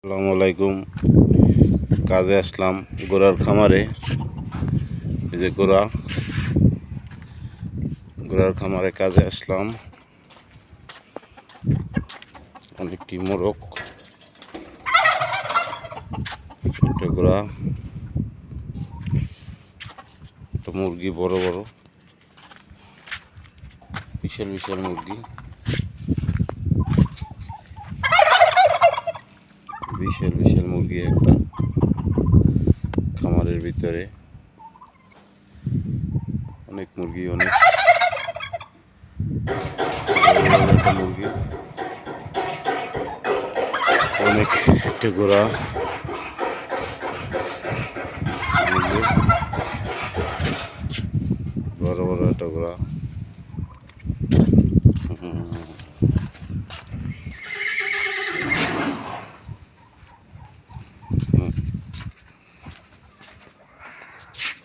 আসসালামু আলাইকুম। কাজে আসলাম গোড়ার খামারে। এই যে গোড়ার খামারে কাজে আসলাম। অনেকটি মোরগ, একটা গোড়া, একটা মুরগি, বড় বড় বিশাল বিশাল মুরগি, বিশাল বিশাল মুরগি একটা খামারের ভিতরে। অনেক মুরগি, অনেক একটা মুরগি, অনেক একটা গোড়া, বড় বড় একটা গোড়া।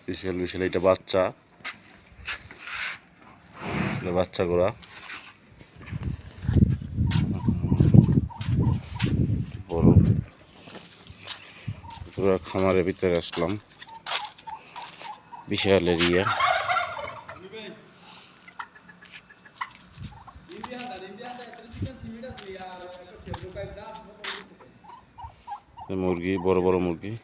বিশাল বিশাল এটা বাচ্চা, বাচ্চা গোড়া, বড় গোড়া। খামারের ভিতরে আসলাম, বিশাল এরিয়া। মুরগি, বড় বড় মুরগি,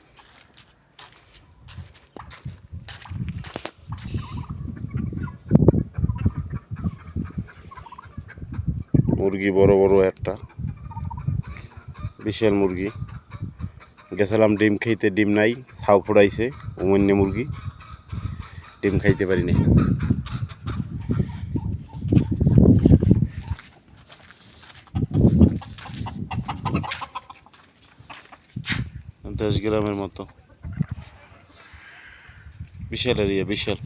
মুরগি বড় বড় একটা বিশাল মুরগি। গেছিলাম ডিম খাইতে, ডিম নাই, ছাউ ফুড়াইছে। অমন্য মুরগি, ডিম খাইতে পারি নাই। 10 গ্রামের মতো, বিশাল এরিয়া, বিশাল।